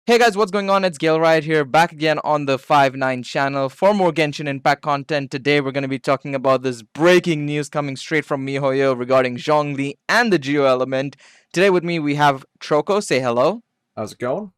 Hey guys, what's going on? It's Gale Riot here, back again on the 5-9 channel for more Genshin Impact content. Today we're going to be talking about this breaking news coming straight from MiHoYo regarding Zhongli and the Geo Element. Today with me we have Troko. Say hello. How's it going?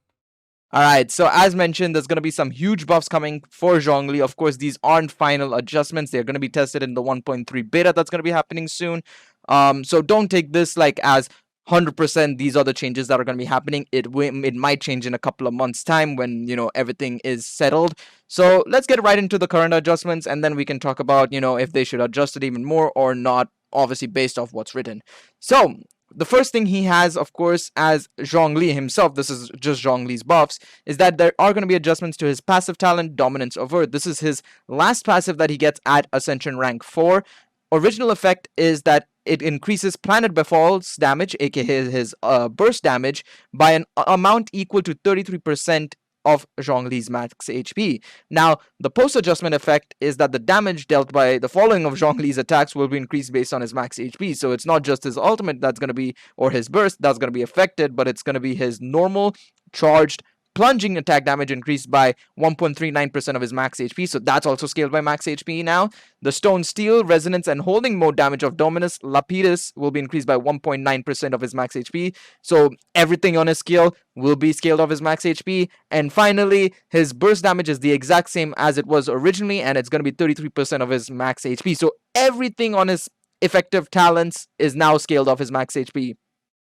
Alright, so as mentioned, there's going to be some huge buffs coming for Zhongli. Of course, these aren't final adjustments. They're going to be tested in the 1.3 beta that's going to be happening soon. So don't take this like as 100% these are the changes that are going to be happening. It might change in a couple of months time when everything is settled. So let's get right into the current adjustments, and then we can talk about if they should adjust it even more or not, obviously based off what's written. So the first thing he has, of course, as Zhongli himself, this is just Zhongli's buffs, is that there are going to be adjustments to his passive talent, Dominance of Earth. This is his last passive that he gets at Ascension rank 4. Original effect is that it increases Planet Befall's damage, aka his burst damage, by an amount equal to 33% of Zhongli's max HP. Now, the post-adjustment effect is that the damage dealt by the following of Zhongli's attacks will be increased based on his max HP. So it's not just his ultimate that's going to be, or his burst that's going to be affected, but it's going to be his normal charged plunging attack damage increased by 1.39% of his max HP, so that's also scaled by max HP now. The Stone Steel, Resonance, and Holding Mode damage of Dominus Lapidis will be increased by 1.9% of his max HP, so everything on his skill will be scaled off his max HP. And finally, his burst damage is the exact same as it was originally, and it's going to be 33% of his max HP, so everything on his effective talents is now scaled off his max HP.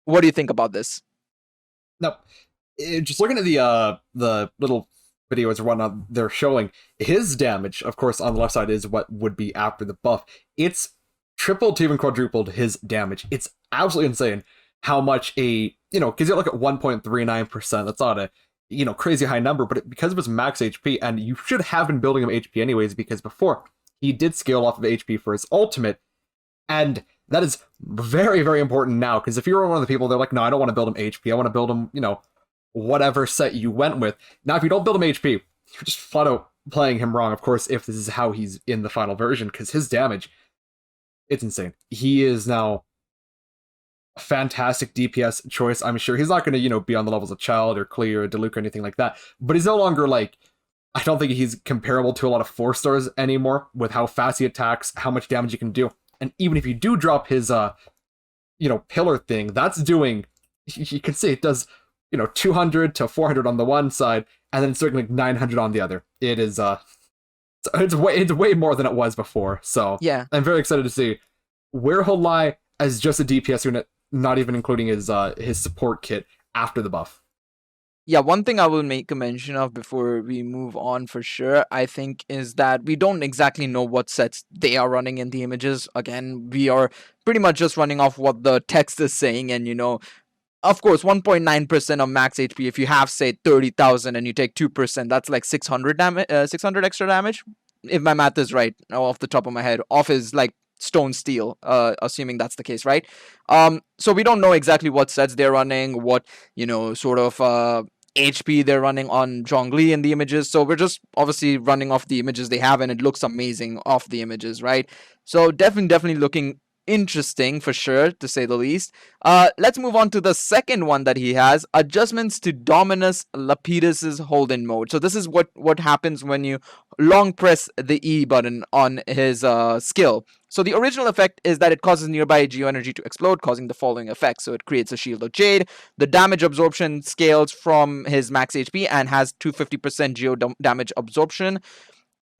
What do you think about this? No, just looking at the little videos or whatnot they're showing, his damage, of course, on the left side is what would be after the buff. It's tripled to even quadrupled his damage. It's absolutely insane how much because you look at 1.39%, that's not a crazy high number, but because of his max HP, and you should have been building him HP anyways, because before he did scale off of HP for his ultimate, and that is very, very important now, because if you're one of the people, they're like, no, I don't want to build him HP, I want to build him, whatever set you went with. Now, if you don't build him HP, you're just flat out playing him wrong, of course, if this is how he's in the final version, because his damage, it's insane. He is now a fantastic DPS choice. I'm sure he's not going to, be on the levels of Child or Klee or Diluc or anything like that, but he's no longer I don't think he's comparable to a lot of 4-stars anymore with how fast he attacks, how much damage he can do. And even if you do drop his, pillar thing, that's doing, you can see it does 200 to 400 on the one side, and then it's doing 900 on the other. It is it's way more than it was before. So Yeah. I'm very excited to see where he'll lie as just a DPS unit, not even including his support kit after the buff. Yeah, one thing I will make a mention of before we move on for sure, I think, is that we don't exactly know what sets they are running in the images. Again, we are pretty much just running off what the text is saying, and of course, 1.9% of max HP, if you have, say, 30,000 and you take 2%, that's like 600 extra damage, if my math is right, off the top of my head, off his, Stone Steel, assuming that's the case, right? So we don't know exactly what sets they're running, what, sort of HP they're running on Zhongli in the images, so we're just obviously running off the images they have, and it looks amazing off the images, right? So definitely looking interesting for sure, to say the least. Let's move on to the second one that he has, adjustments to Dominus Lapidis's hold-in mode. So this is what happens when you long press the E button on his skill. So the original effect is that it causes nearby Geo energy to explode, causing the following effects. So it creates a Shield of Jade. The damage absorption scales from his max HP and has 250% Geo damage absorption.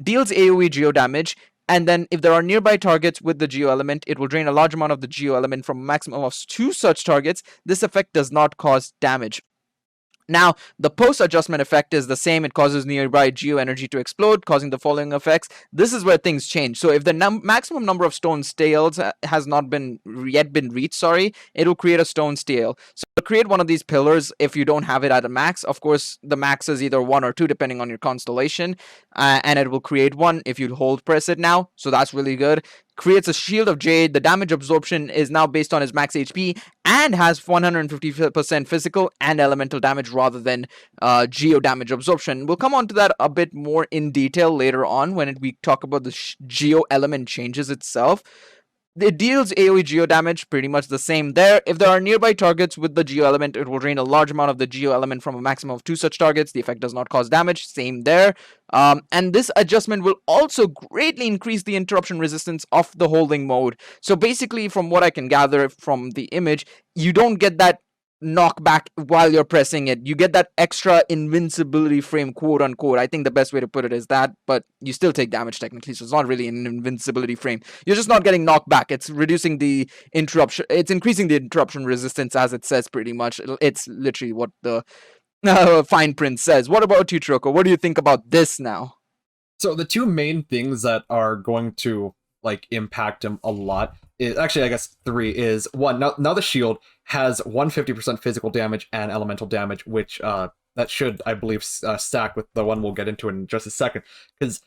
Deals AoE Geo damage. And then if there are nearby targets with the Geo Element, it will drain a large amount of the Geo Element from a maximum of 2 such targets. This effect does not cause damage. Now, the post-adjustment effect is the same. It causes nearby Geo energy to explode, causing the following effects. This is where things change. So if the maximum number of stone stales has not yet been reached, it will create a stone stale. So create one of these pillars if you don't have it at a max. Of course, the max is either 1 or 2 depending on your constellation, and it will create one if you hold press it now. So that's really good. Creates a Shield of Jade. The damage absorption is now based on his max HP and has 150% physical and elemental damage rather than Geo damage absorption. We'll come on to that a bit more in detail later on when we talk about the Geo Element changes itself. it deals AoE Geo damage, pretty much the same there. If there are nearby targets with the Geo Element, it will drain a large amount of the Geo Element from a maximum of 2 such targets. The effect does not cause damage, same there. And this adjustment will also greatly increase the interruption resistance of the holding mode. So basically, from what I can gather from the image, you don't get that knockback while you're pressing it. You get that extra invincibility frame, quote unquote. I think the best way to put it is that, but you still take damage technically, so it's not really an invincibility frame. You're just not getting knocked back. It's reducing the interruption, it's increasing the interruption resistance, as it says pretty much. It's literally what the fine print says. What about you, Troko? What do you think about this now? So the two main things that are going to like impact him a lot is actually, I guess, three is one. Now the shield has 150% physical damage and elemental damage, which that should, I believe, stack with the one we'll get into in just a second. Because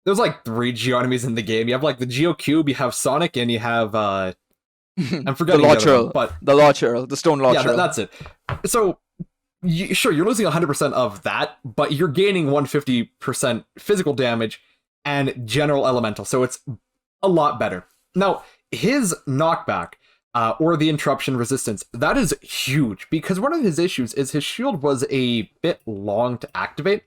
there's like 3 Geo enemies in the game. You have like the Geo Cube, you have Sonic, and you have I'm forgetting the the other one, but the Law Churl, the Stone Law Churl. Yeah, that's it. So sure, you're losing 100% of that, but you're gaining 150% physical damage and general elemental, so it's a lot better. Now, his knockback, or the interruption resistance, that is huge, because one of his issues is his shield was a bit long to activate.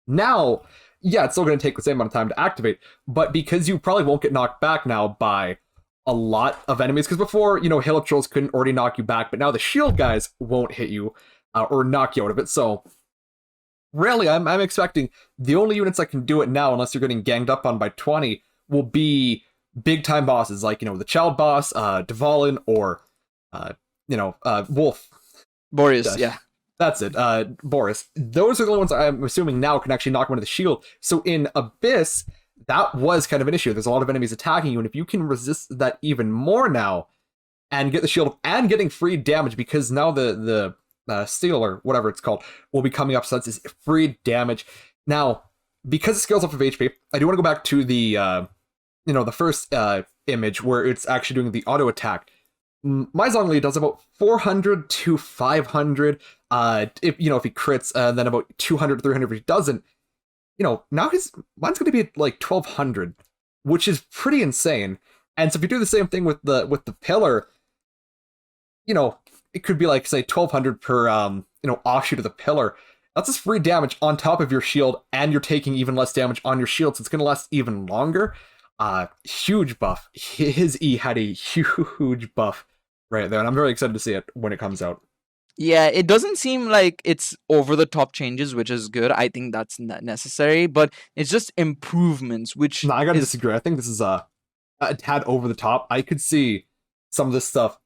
Now, yeah, it's still going to take the same amount of time to activate, but because you probably won't get knocked back now by a lot of enemies, because before, Hail Trolls couldn't already knock you back, but now the shield guys won't hit you, or knock you out of it, so really, I'm expecting the only units that can do it now, unless you're getting ganged up on by 20, will be big-time bosses, like, the Child Boss, Dvalin, or, Wolf. Boreas, yeah. That's it, Boris. Those are the only ones I'm assuming now can actually knock him into the shield. So in Abyss, that was kind of an issue. There's a lot of enemies attacking you, and if you can resist that even more now, and get the shield, and getting free damage, because now the Steel, or whatever it's called, will be coming up, so that's free damage. Now, because it scales off of HP, I do want to go back to the the first image where it's actually doing the auto attack. My Zhongli does about 400 to 500 if he crits, and then about 200 to 300 if he doesn't. Now mine's going to be like 1200, which is pretty insane. And so if you do the same thing with the pillar, it could be like, say, 1200 per offshoot of the pillar. That's just free damage on top of your shield, and you're taking even less damage on your shield, so it's going to last even longer. Huge buff. His E had a huge buff right there, and I'm very excited to see it when it comes out. Yeah, it doesn't seem like it's over-the-top changes, which is good. I think that's necessary, but it's just improvements, which... No, I gotta disagree. I think this is a tad over-the-top. I could see some of this stuff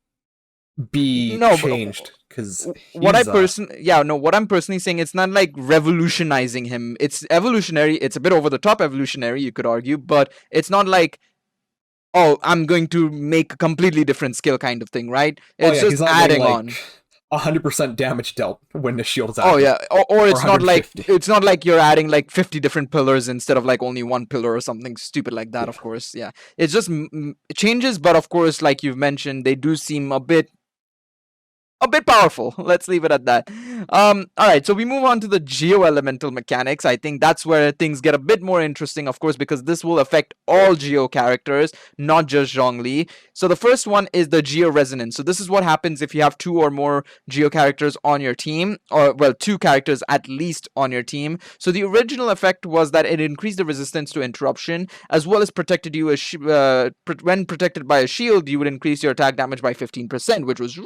be changed, because what I'm personally saying, it's not like revolutionizing him. It's evolutionary. It's a bit over the top evolutionary, you could argue, but it's not like, oh, I'm going to make a completely different skill kind of thing, right? It's just adding on 100% damage dealt when the shield is active. Oh yeah, or it's not like you're adding like 50 different pillars instead of like only one pillar or something stupid like that. Of course, yeah, it's just changes, but of course, like you've mentioned, they do seem a bit powerful. Let's leave it at that. All right, so we move on to the Geo Elemental mechanics. I think that's where things get a bit more interesting, of course, because this will affect all Geo characters, not just Zhongli. So the first one is the Geo Resonance. So this is what happens if you have 2 or more Geo characters on your team, or, well, 2 characters at least on your team. So the original effect was that it increased the resistance to interruption, as well as protected you when protected by a shield, you would increase your attack damage by 15%, which was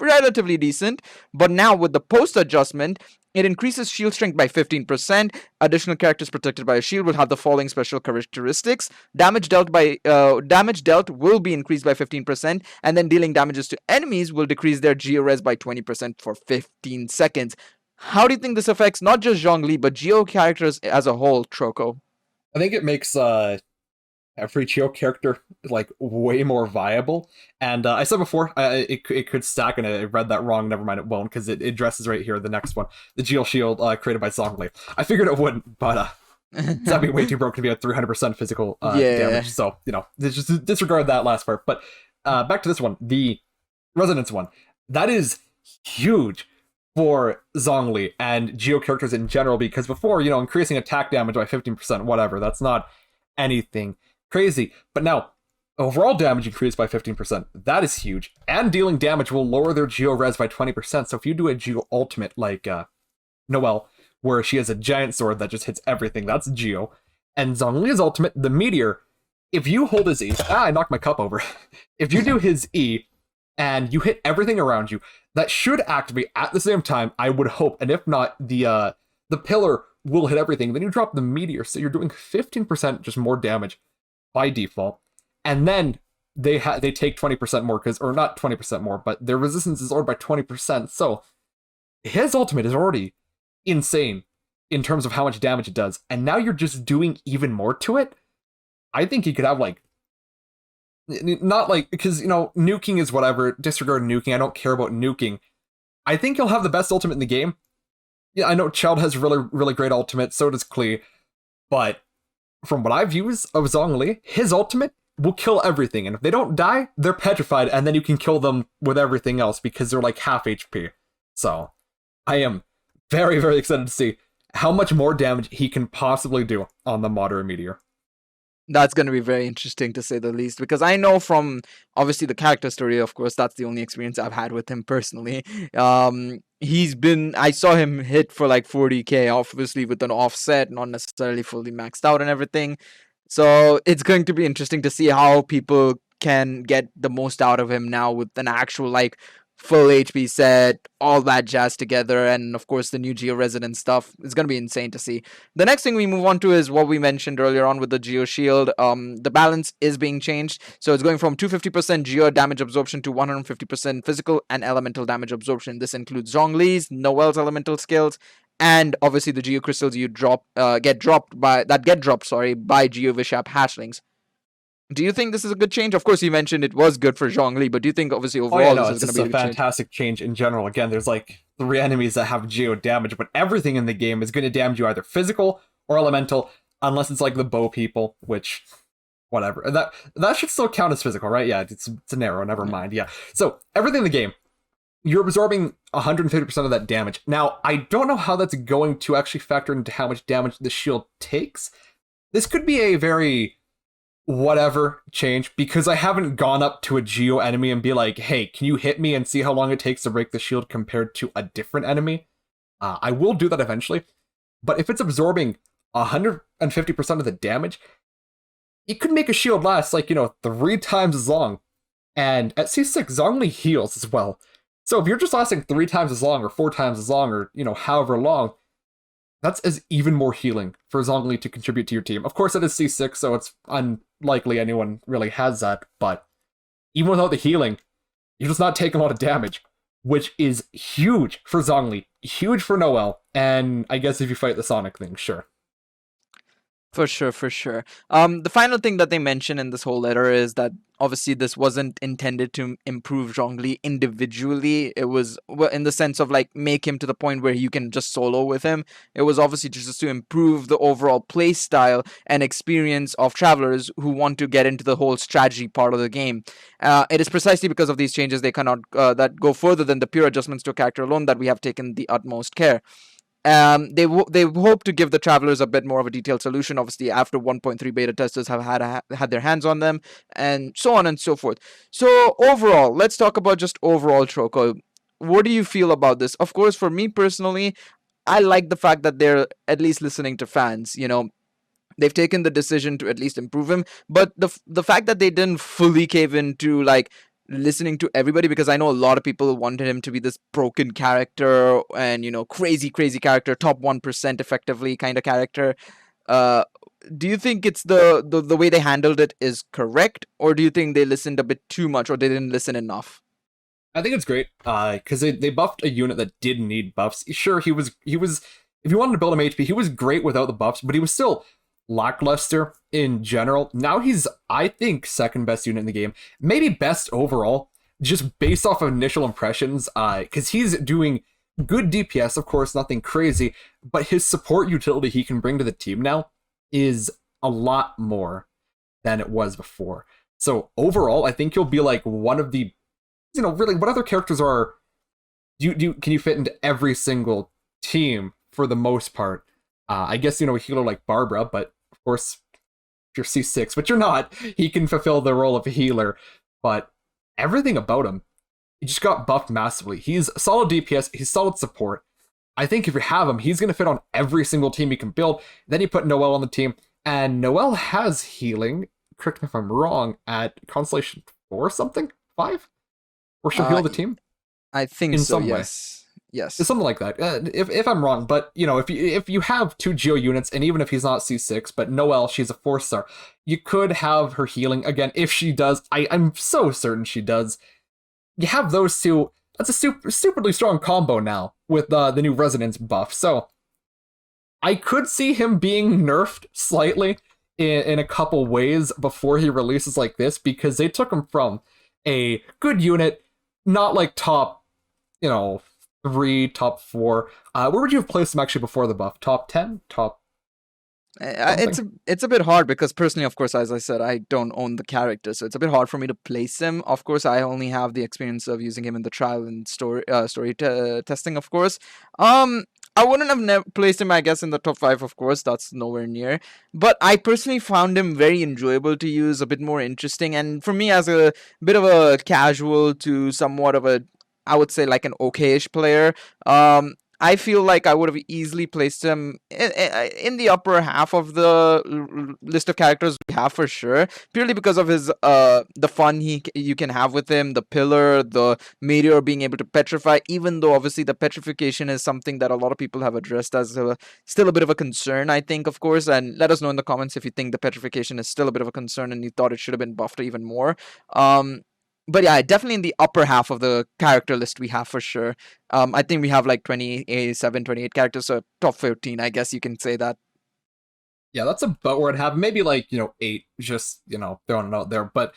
relatively decent. But now with the post adjustment, it increases shield strength by 15%. Additional characters protected by a shield will have the following special characteristics. Damage dealt will be increased by 15%, and then dealing damages to enemies will decrease their Geo Res by 20% for 15 seconds. How do you think this affects not just Zhongli, but Geo characters as a whole, Troko? I think it makes every Geo character like way more viable, and I said before it could stack, and I read that wrong. Never mind, it won't, because it addresses right here the next one, the Geo Shield created by Zhongli. I figured it wouldn't, but that'd be way too broken to be at 300% physical damage. So just disregard that last part. But back to this one, the Resonance one. That is huge for Zhongli and Geo characters in general, because before, increasing attack damage by 15%, whatever, that's not anything crazy. But now, Overall damage increased by 15%. That is huge. And dealing damage will lower their Geo res by 20%. So if you do a Geo ultimate like Noelle, where she has a giant sword that just hits everything, that's Geo. And Zhongli's ultimate, the Meteor, if you hold his E, I knocked my cup over. If you do his E and you hit everything around you, that should activate at the same time, I would hope. And if not, the pillar will hit everything. Then you drop the Meteor, so you're doing 15% just more damage by default. And then they take 20% more, or not 20% more, but their resistance is lowered by 20%. So his ultimate is already insane in terms of how much damage it does. And now you're just doing even more to it. I think he could have like, not like, because, nuking is whatever, disregard nuking, I don't care about nuking. I think he'll have the best ultimate in the game. Yeah, I know Child has really, really great ultimate, so does Klee, but from what I've used of Zhongli, his ultimate will kill everything, and if they don't die, they're petrified, and then you can kill them with everything else because they're like half HP. So, I am very, very excited to see how much more damage he can possibly do on the Moderate Meteor. That's going to be very interesting to say the least, because I know from obviously the character story, of course, that's the only experience I've had with him personally. I saw him hit for like 40k, obviously with an offset, not necessarily fully maxed out and everything. So it's going to be interesting to see how people can get the most out of him now with an actual like full HP set, all that jazz together, and of course the new Geo Resident stuff. It's gonna be insane to see. The next thing we move on to is what we mentioned earlier on with the Geo Shield. The balance is being changed, so it's going from 250% Geo damage absorption to 150% physical and elemental damage absorption. This includes Zhongli's, Noelle's elemental skills, and obviously the Geo crystals you get dropped by Geo Vishap hatchlings. Do you think this is a good change? Of course, you mentioned it was good for Zhongli, but do you think obviously Oh yeah, overall no, this it's is going just to a be a good change? fantastic change in general. Again, there's like 3 enemies that have Geo damage, but everything in the game is going to damage you either physical or elemental, unless it's like the bow people, which whatever. And that should still count as physical, right? Yeah, it's an arrow, never mind. Yeah. So everything in the game, you're absorbing 150% of that damage. Now, I don't know how that's going to actually factor into how much damage the shield takes. This could be a very whatever change, because I haven't gone up to a Geo enemy and be like, hey, can you hit me and see how long it takes to break the shield compared to a different enemy. I will do that eventually, but if it's absorbing 150% of the damage, it could make a shield last like 3 times as long. And at C6, Zhongli heals as well. So if you're just lasting 3 times as long or 4 times as long, or however long, that's as even more healing for Zhongli to contribute to your team. Of course, it is C6, so it's unlikely anyone really has that, but even without the healing, you're just not taking a lot of damage, which is huge for Zhongli, huge for Noelle, and I guess if you fight the Sonic thing, sure. For sure, for sure. The final thing that they mention in this whole letter is that obviously this wasn't intended to improve Zhongli individually. It was in the sense of like make him to the point where you can just solo with him. It was obviously just to improve the overall play style and experience of travelers who want to get into the whole strategy part of the game. It is precisely because of these changes they cannot that go further than the pure adjustments to a character alone that we have taken the utmost care. They hope to give the travelers a bit more of a detailed solution. Obviously, after 1.3 beta testers have had their hands on them, and so on and so forth. So overall, let's talk about just overall Choco. What do you feel about this? Of course, for me personally, I like the fact that they're at least listening to fans. They've taken the decision to at least improve him, but the fact that they didn't fully cave into like listening to everybody, because I know a lot of people wanted him to be this broken character and crazy character, top 1% effectively kind of character. uh do you think it's the way they handled it is correct, or do you think they listened a bit too much, or they didn't listen enough? I think it's great, because they buffed a unit that didn't need buffs. Sure, he was if you wanted to build him HP, he was great without the buffs, but he was still lackluster in general. Now he's, I think, second best unit in the game, maybe best overall, just based off of initial impressions, because he's doing good DPS, of course, nothing crazy, but his support utility he can bring to the team now is a lot more than it was before. So overall, I think he'll be like one of the, really, what other characters are, can you fit into every single team for the most part? I guess, a healer like Barbara, but of course, you're C6, but you're not, he can fulfill the role of a healer. But everything about him, he just got buffed massively. He's solid DPS, he's solid support. I think if you have him, he's going to fit on every single team you can build. Then you put Noelle on the team, and Noelle has healing, correct me if I'm wrong, at Constellation 4 something? 5? Or she'll heal the team? I think in so, some way. yes. Yes. It's something like that. If I'm wrong, but you know, if you have 2 Geo units, and even if he's not C6, but Noelle, she's a 4-star, you could have her healing again if she does. I'm so certain she does. You have those two. That's a stupidly strong combo now with the new Resonance buff. So I could see him being nerfed slightly in a couple ways before he releases like this, because they took him from a good unit, not like top, 3, top 4. Where would you have placed him actually before the buff? Top 10? Top it's a bit hard because personally, of course, as I said, I don't own the character, so it's a bit hard for me to place him. Of course, I only have the experience of using him in the trial and story testing, of course. I wouldn't have placed him, I guess, in the top 5, of course. That's nowhere near. But I personally found him very enjoyable to use, a bit more interesting. And for me, as a bit of a casual to somewhat of a, I would say, like an okay-ish player, I feel like I would have easily placed him in the upper half of the list of characters we have for sure, purely because of his the fun you can have with him, the pillar, the meteor being able to petrify. Even though obviously the petrification is something that a lot of people have addressed as still a bit of a concern, I think, of course. And let us know in the comments if you think the petrification is still a bit of a concern and you thought it should have been buffed even more. But yeah, definitely in the upper half of the character list we have for sure. I think we have like 27, 28 characters, so top 15, I guess you can say that. Yeah, that's about where I'd have maybe like, 8, just, throwing it out there. But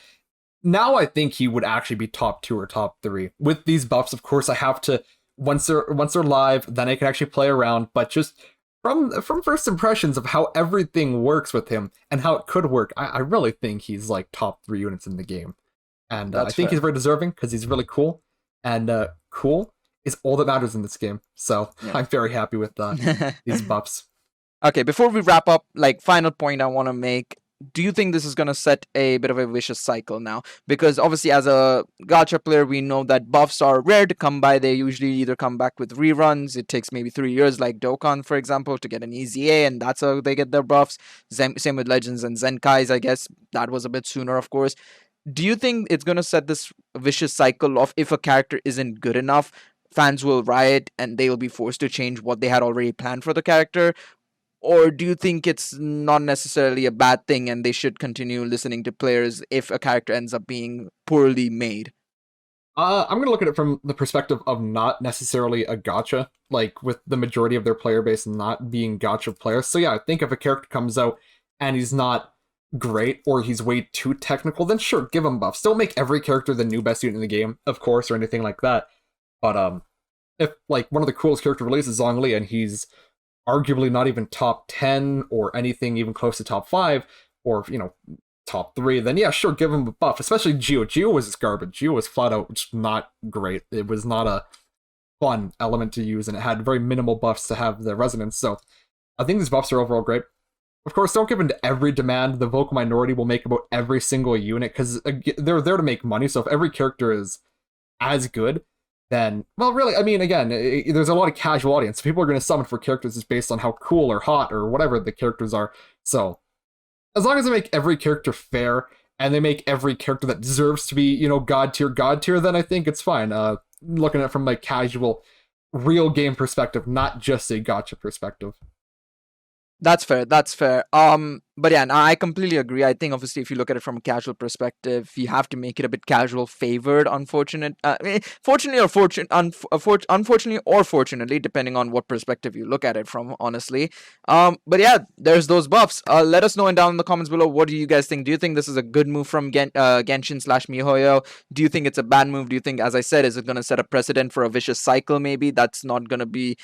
now I think he would actually be top 2 or top 3. With these buffs, of course, I have to, once they're live, then I can actually play around. But just from first impressions of how everything works with him and how it could work, I really think he's like top 3 units in the game. And I think he's very deserving because he's really cool. And cool is all that matters in this game. So yeah. I'm very happy with these buffs. Okay, before we wrap up, like, final point I want to make. Do you think this is going to set a bit of a vicious cycle now? Because obviously as a gacha player, we know that buffs are rare to come by. They usually either come back with reruns. It takes maybe 3 years, like Dokkan, for example, to get an easy A, and that's how they get their buffs. Same with Legends and Zenkais, I guess. That was a bit sooner, of course. Do you think it's going to set this vicious cycle of if a character isn't good enough, fans will riot and they will be forced to change what they had already planned for the character? Or do you think it's not necessarily a bad thing and they should continue listening to players if a character ends up being poorly made? I'm going to look at it from the perspective of not necessarily a gacha, like with the majority of their player base not being gacha players. So yeah, I think if a character comes out and he's not great or he's way too technical, then sure, give him buffs. Don't make every character the new best unit in the game, of course, or anything like that. But if like one of the coolest character releases Zhongli and he's arguably not even top 10 or anything even close to top 5 or top 3, then yeah, sure, give him a buff. Especially Geo. Geo was garbage. Geo was flat out just not great. It was not a fun element to use, and it had very minimal buffs to have the resonance. So I think these buffs are overall great. Of course, don't give in to every demand. The vocal minority will make about every single unit because they're there to make money. So if every character is as good, then, well, really, I mean, again, there's a lot of casual audience. People are going to summon for characters just based on how cool or hot or whatever the characters are. So as long as they make every character fair and they make every character that deserves to be, god tier, then I think it's fine. Looking at it from like casual, real game perspective, not just a gacha perspective. That's fair. But yeah, no, I completely agree. I think obviously if you look at it from a casual perspective, you have to make it a bit casual favored. Unfortunately or fortunately, depending on what perspective you look at it from, honestly. But yeah, there's those buffs. Let us know down in the comments below. What do you guys think? Do you think this is a good move from Genshin/MiHoYo? Do you think it's a bad move? Do you think, as I said, is it going to set a precedent for a vicious cycle? Maybe that's not going to be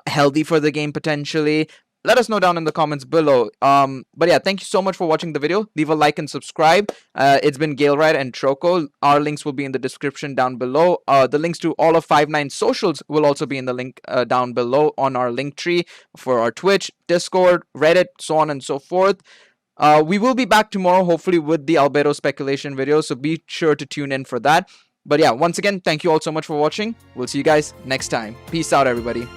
healthy for the game potentially. Let us know down in the comments below. But yeah, thank you so much for watching the video. Leave a like and subscribe. It's been Gailride and Troco. Our links will be in the description down below. The links to all of 5-9 socials will also be in the link down below on our link tree for our Twitch, Discord, Reddit, so on and so forth. We will be back tomorrow, hopefully, with the Albedo speculation video, so be sure to tune in for that. But yeah, once again, thank you all so much for watching. We'll see you guys next time. Peace out, everybody.